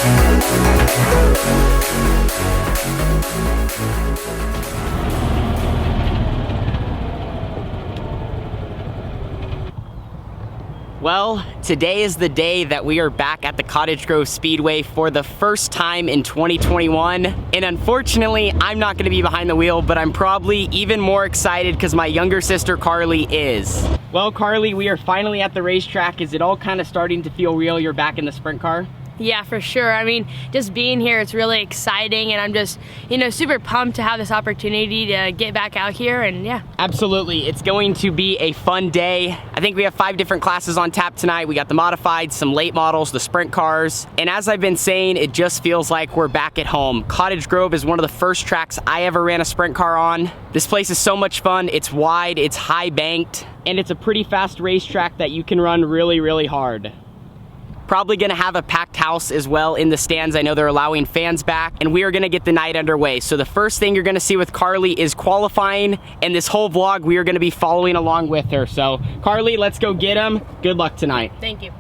Well, today is the day that we are back at the Cottage Grove Speedway for the first time in 2021. And unfortunately, I'm not gonna be behind the wheel, but I'm probably even more excited because my younger sister, Carly, is. Well, Carly, we are finally at the racetrack. Is it all kind of starting to feel real? You're back in the sprint car? Yeah, for sure. I mean, just being here, it's really exciting, and I'm just, super pumped to have this opportunity to get back out here, and yeah. Absolutely, it's going to be a fun day. I think we have 5 different classes on tap tonight. We got the modifieds, some late models, the sprint cars, and as I've been saying, it just feels like we're back at home. Cottage Grove is one of the first tracks I ever ran a sprint car on. This place is so much fun. It's wide, it's high banked, and it's a pretty fast racetrack that you can run really, really hard. Probably gonna have a packed house as well in the stands. I know they're allowing fans back, and we are gonna get the night underway. So the first thing you're gonna see with Carly is qualifying, and this whole vlog we are gonna be following along with her. So Carly, let's go get them. Good luck tonight. Thank you.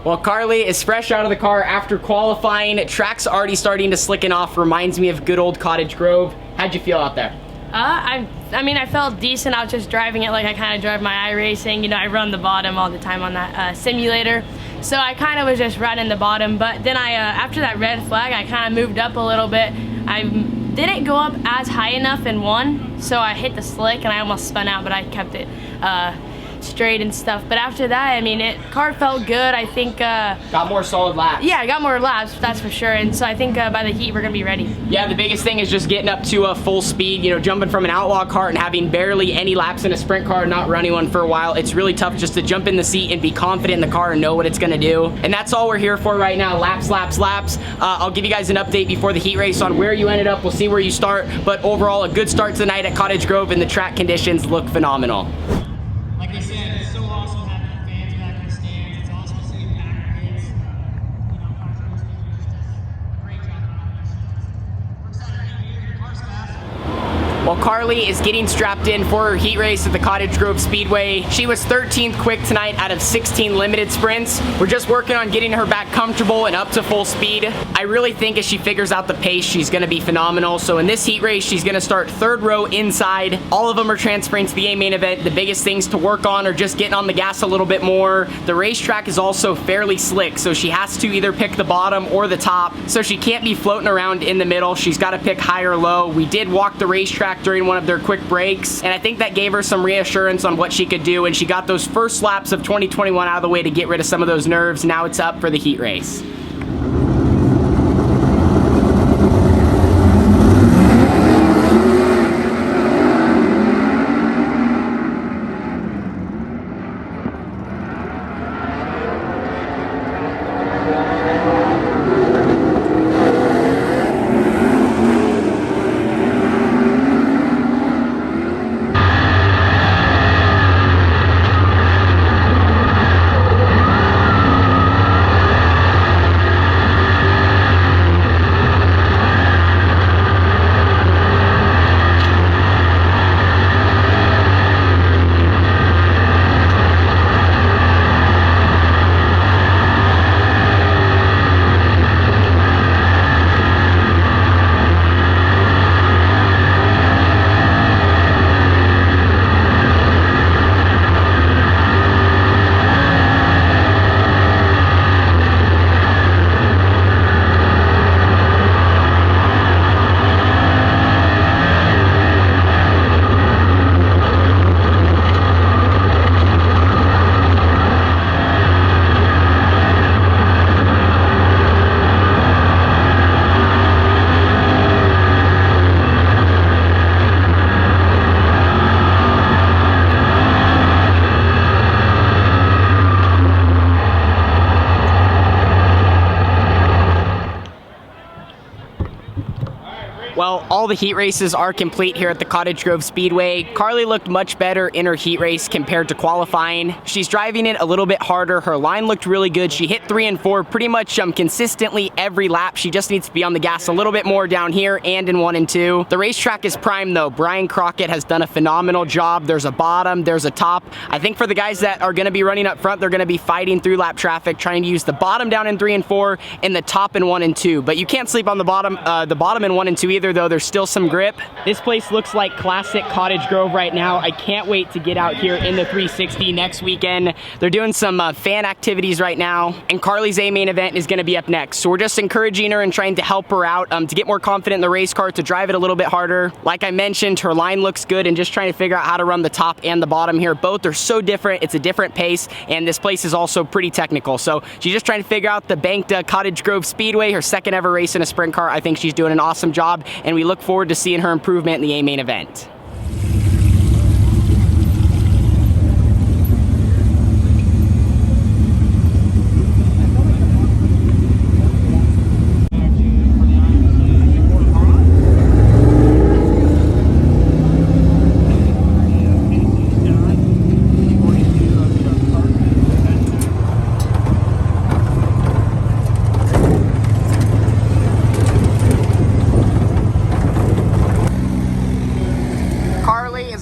Well, Carly is fresh out of the car after qualifying. Track's already starting to slicken off. Reminds me of good old Cottage Grove. How'd you feel out there? I mean, I felt decent. I was just driving it like I kind of drive my iRacing. I run the bottom all the time on that simulator. So I kind of was just running the bottom. But then after that red flag, I kind of moved up a little bit. I didn't go up as high enough in one, so I hit the slick and I almost spun out, but I kept it straight and stuff. But after that, I mean, car felt good. I think got more solid laps. Yeah, I got more laps, that's for sure. And so I think by the heat we're gonna be ready. Yeah, the biggest thing is just getting up to full speed. Jumping from an outlaw cart and having barely any laps in a sprint car, not running one for a while. It's really tough just to jump in the seat and be confident in the car and know what it's gonna do. And that's all we're here for right now. Laps, laps, laps. I'll give you guys an update before the heat race on where you ended up. We'll see where you start. But overall, a good start tonight at Cottage Grove, and the track conditions look phenomenal. Like I said, it's so awesome having fans back in the stands. It's awesome to see a packed kids. Cottage Grove Speedway just does a great job around this. We're excited to be here. Car's fast. While Carly is getting strapped in for her heat race at the Cottage Grove Speedway, she was 13th quick tonight out of 16 limited sprints. We're just working on getting her back comfortable and up to full speed. I really think as she figures out the pace, she's gonna be phenomenal. So in this heat race, she's gonna start 3rd row inside. All of them are transferring to the A main event. The biggest things to work on are just getting on the gas a little bit more. The racetrack is also fairly slick, so she has to either pick the bottom or the top. So she can't be floating around in the middle. She's gotta pick high or low. We did walk the racetrack during one of their quick breaks, and I think that gave her some reassurance on what she could do, and she got those first laps of 2021 out of the way to get rid of some of those nerves. Now it's up for the heat race. Well, all the heat races are complete here at the Cottage Grove Speedway. Carly looked much better in her heat race compared to qualifying. She's driving it a little bit harder. Her line looked really good. She hit 3 and 4 pretty much consistently every lap. She just needs to be on the gas a little bit more down here and in 1 and 2. The racetrack is prime though. Brian Crockett has done a phenomenal job. There's a bottom, there's a top. I think for the guys that are going to be running up front, they're going to be fighting through lap traffic, trying to use the bottom down in 3 and 4 and the top in 1 and 2. But you can't sleep on the bottom in 1 and 2 either, though. There's still some grip. This place looks like classic Cottage Grove right now. I can't wait to get out here in the 360 next weekend. They're doing some fan activities right now, and Carly's A main event is going to be up next. So we're just encouraging her and trying to help her out to get more confident in the race car, to drive it a little bit harder. Like I mentioned, her line looks good, and just trying to figure out how to run the top and the bottom here. Both are so different. It's a different pace, and this place is also pretty technical. So she's just trying to figure out the banked Cottage Grove Speedway, her second ever race in a sprint car. I think she's doing an awesome job, and we look forward to seeing her improvement in the A main event.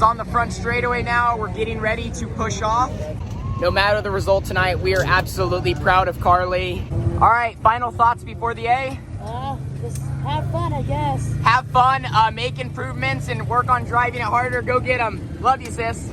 On the front straightaway now. We're getting ready to push off. No matter the result tonight, we are absolutely proud of Carly. All right, final thoughts before the A? Just have fun, I guess. Have fun, make improvements, and work on driving it harder. Go get them. Love you, sis.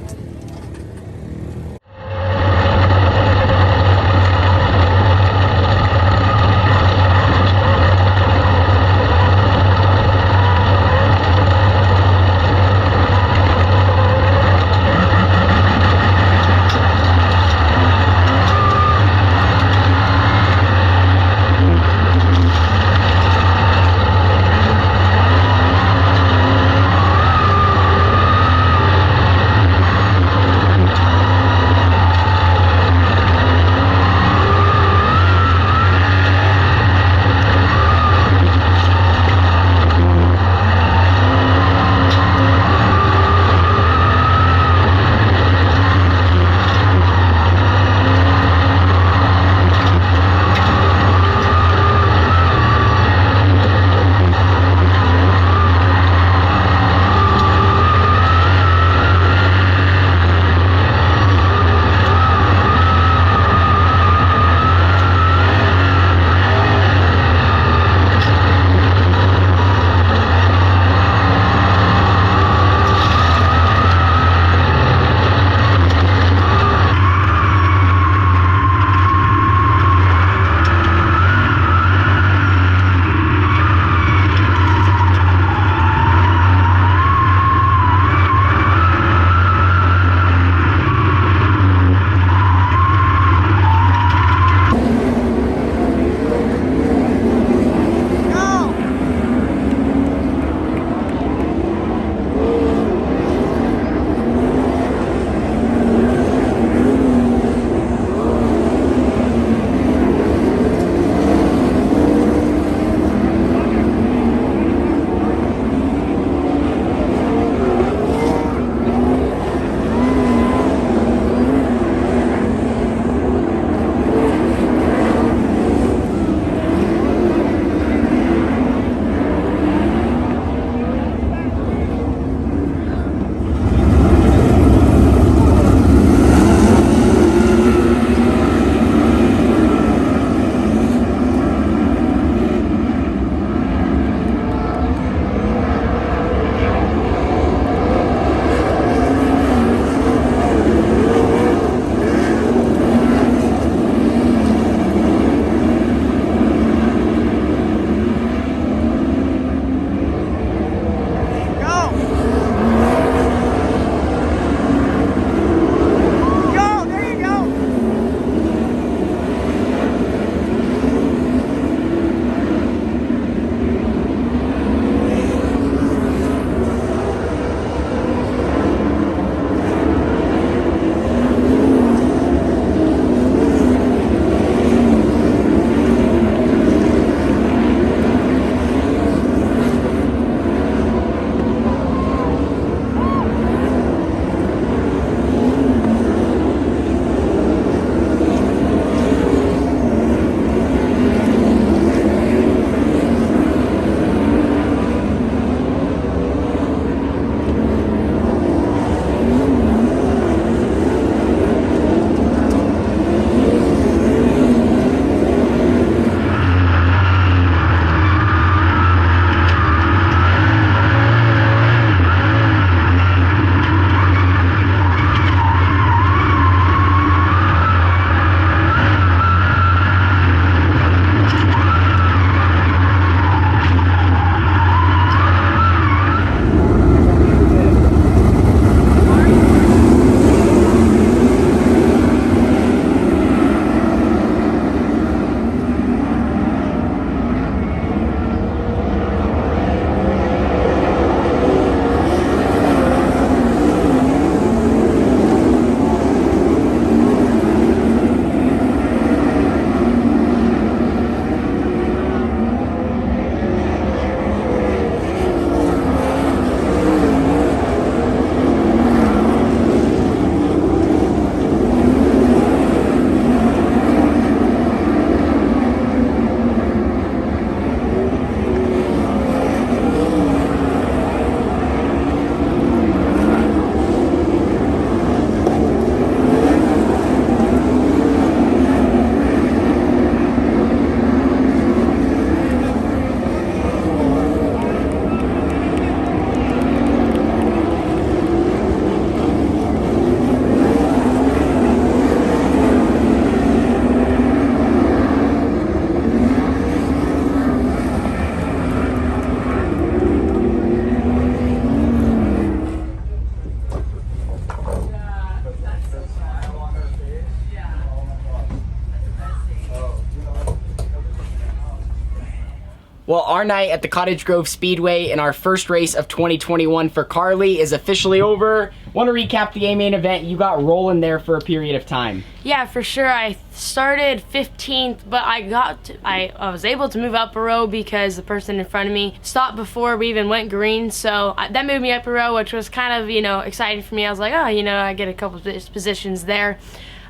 Well, our night at the Cottage Grove Speedway in our first race of 2021 for Carly is officially over. Want to recap the A-main event? You got rolling there for a period of time. Yeah, for sure. I started 15th, but I was able to move up a row because the person in front of me stopped before we even went green. So that moved me up a row, which was kind of, exciting for me. I was like, oh, I get a couple positions there.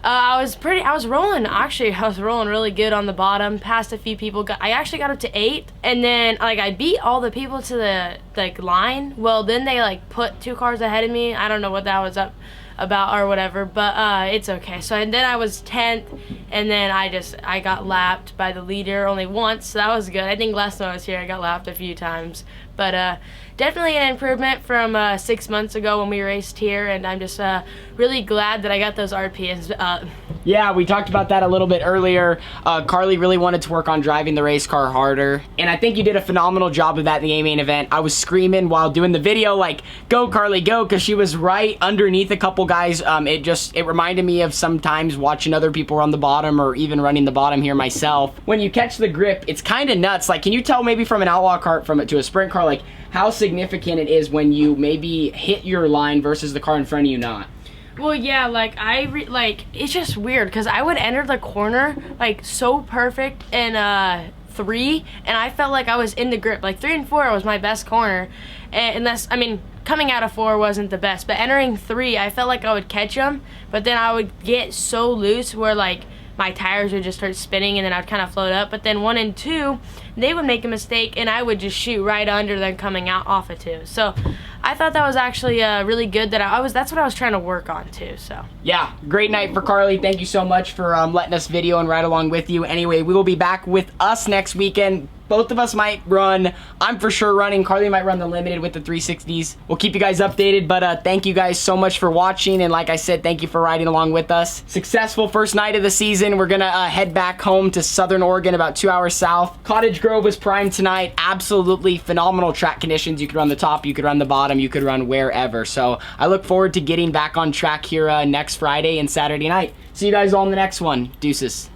I was rolling, actually. I was rolling really good on the bottom, passed a few people. I actually got up to 8, and then I beat all the people to the line. Well, then they put 2 cars ahead of me. I don't know what that was about or whatever, but it's okay. So and then I was 10th, and then I got lapped by the leader only once, so that was good. I think last time I was here I got lapped a few times, but definitely an improvement from 6 months ago when we raced here, and I'm just really glad that I got those RPMs up. Yeah, we talked about that a little bit earlier. Carly really wanted to work on driving the race car harder, and I think you did a phenomenal job of that in the A-main event. I was screaming while doing the video, go Carly, go, because she was right underneath a couple guys. It reminded me of sometimes watching other people on the bottom or even running the bottom here myself. When you catch the grip, it's kind of nuts. Can you tell maybe from an outlaw cart to a sprint car, how significant it is when you maybe hit your line versus the car in front of you not? Well, yeah, it's just weird because I would enter the corner so perfect in 3, and I felt like I was in the grip. 3 and 4 was my best corner, coming out of 4 wasn't the best, but entering 3, I felt like I would catch them, but then I would get so loose where my tires would just start spinning, and then I'd kind of float up. But then 1 and 2, they would make a mistake, and I would just shoot right under them coming out off of 2. So I thought that was actually really good. That's what I was trying to work on too. So yeah, great night for Carly. Thank you so much for letting us video and ride along with you. Anyway, we will be back with us next weekend. Both of us might run. I'm for sure running. Carly might run the limited with the 360s. We'll keep you guys updated, but thank you guys so much for watching, and like I said, thank you for riding along with us. Successful first night of the season. We're gonna head back home to Southern Oregon, about 2 hours south. Cottage Grove was primed tonight. Absolutely phenomenal track conditions. You could run the top, you could run the bottom, you could run wherever. So I look forward to getting back on track here next Friday and Saturday night. See you guys all in the next one. Deuces.